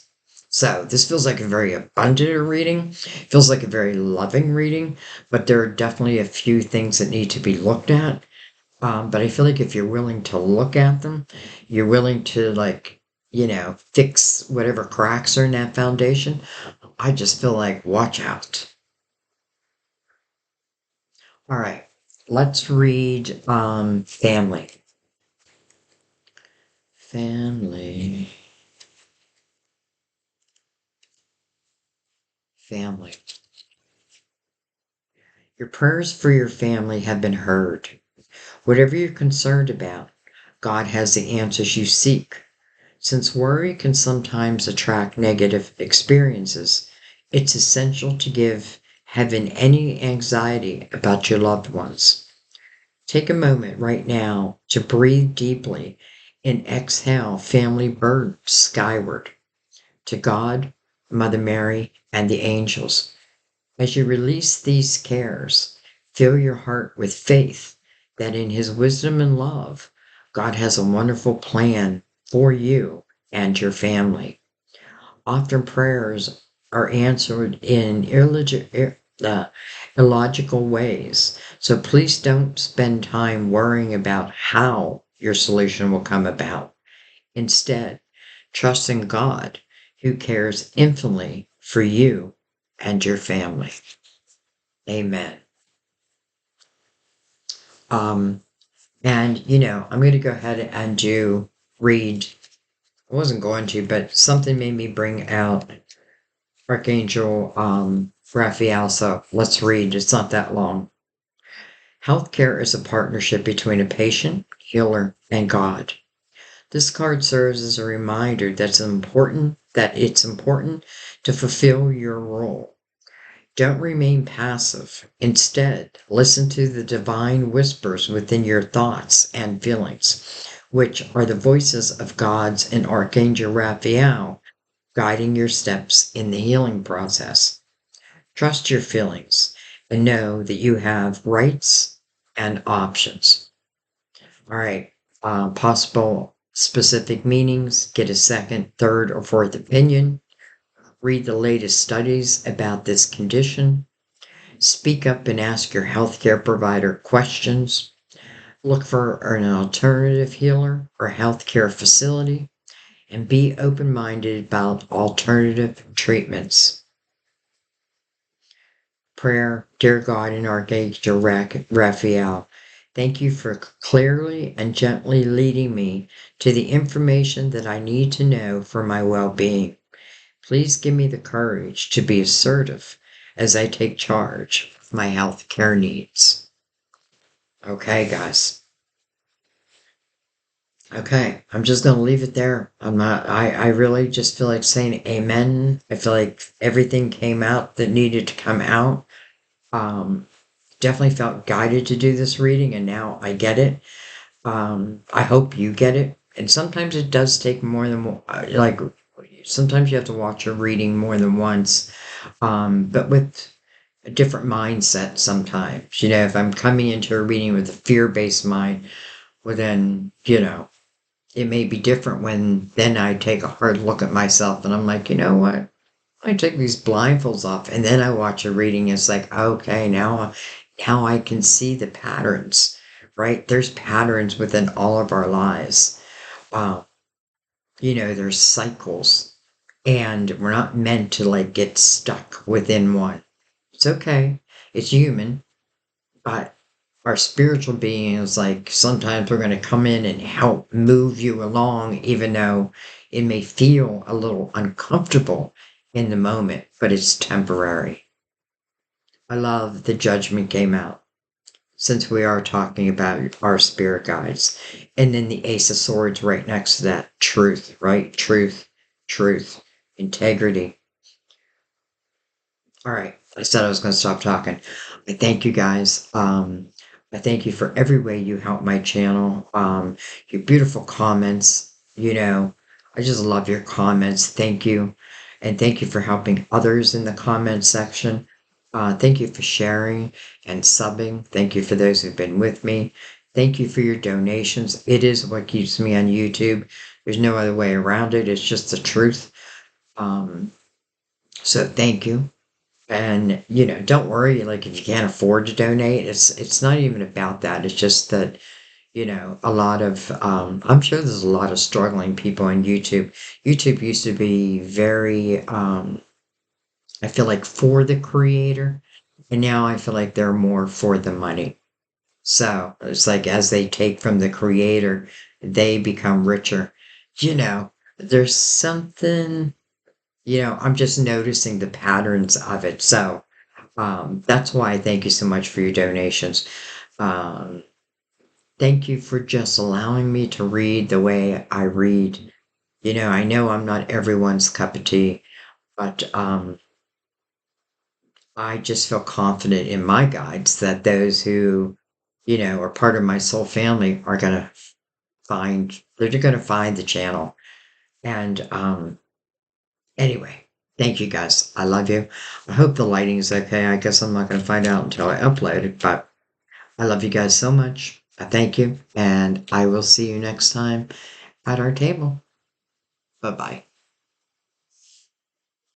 So this feels like a very abundant reading, feels like a very loving reading, but there are definitely a few things that need to be looked at. But I feel like if you're willing to look at them, you're willing to fix whatever cracks are in that foundation. I just feel like watch out. All right, let's read family. Family. Family. Your prayers for your family have been heard. Whatever you're concerned about, God has the answers you seek. Since worry can sometimes attract negative experiences, it's essential to give heaven any anxiety about your loved ones. Take a moment right now to breathe deeply and exhale family burdens skyward to God, Mother Mary, and the angels. As you release these cares, fill your heart with faith that in His wisdom and love, God has a wonderful plan for you and your family. Often prayers are answered in illogical ways, so please don't spend time worrying about how your solution will come about. Instead, trust in God, who cares infinitely for you and your family. Amen. Um, and I'm going to go ahead and read. I wasn't going to, but something made me bring out Archangel Raphael. So let's read. It's not that long. Healthcare is a partnership between a patient, healer, and God. This card serves as a reminder that it's important to fulfill your role. Don't remain passive. Instead, listen to the divine whispers within your thoughts and feelings, which are the voices of God's and Archangel Raphael guiding your steps in the healing process. Trust your feelings and know that you have rights and options. All right. possible specific meanings, get a second, third, or fourth opinion, read the latest studies about this condition, speak up and ask your healthcare provider questions, look for an alternative healer or healthcare facility, and be open minded about alternative treatments. Prayer, dear God and Archangel Raphael, thank you for clearly and gently leading me to the information that I need to know for my well being. Please give me the courage to be assertive as I take charge of my health care needs. Okay, guys. Okay, I'm just gonna leave it there. I really just feel like saying amen. I feel like everything came out that needed to come out. Um, Definitely felt guided to do this reading, and now I get it. I hope you get it. And sometimes it does take more than like sometimes you have to watch a reading more than once, but with a different mindset sometimes. You know, if I'm coming into a reading with a fear-based mind, well then, it may be different when then I take a hard look at myself and I'm like, you know what? I take these blindfolds off and then I watch a reading. It's like, okay, now I can see the patterns, right? There's patterns within all of our lives. Uh, there's cycles, and we're not meant to like get stuck within one. It's okay. It's human, but our spiritual being is like sometimes we're going to come in and help move you along, even though it may feel a little uncomfortable in the moment, but it's temporary. I love the judgment came out since we are talking about our spirit guides. And then the Ace of Swords right next to that. Truth, right? Truth, integrity. All right. I said I was going to stop talking. I thank you guys. I thank you for every way you help my channel. Your beautiful comments. I just love your comments. Thank you. And thank you for helping others in the comment section. Thank you for sharing and subbing. Thank you for those who've been with me. Thank you for your donations. It is what keeps me on YouTube. There's no other way around it. It's just the truth. So thank you. And don't worry, like if you can't afford to donate, it's not even about that. It's just that, a lot of I'm sure there's a lot of struggling people on YouTube. YouTube used to be very I feel like for the creator, and now I feel like they're more for the money. So it's like as they take from the creator, they become richer. There's something, I'm just noticing the patterns of it. So that's why I thank you so much for your donations. Um, Thank you for just allowing me to read the way I read. I know I'm not everyone's cup of tea, but I just feel confident in my guides that those who, are part of my soul family are going to they're going to find the channel. And anyway, thank you guys. I love you. I hope the lighting is okay. I guess I'm not going to find out until I upload it, but I love you guys so much. I thank you, and I will see you next time at our table. Bye bye.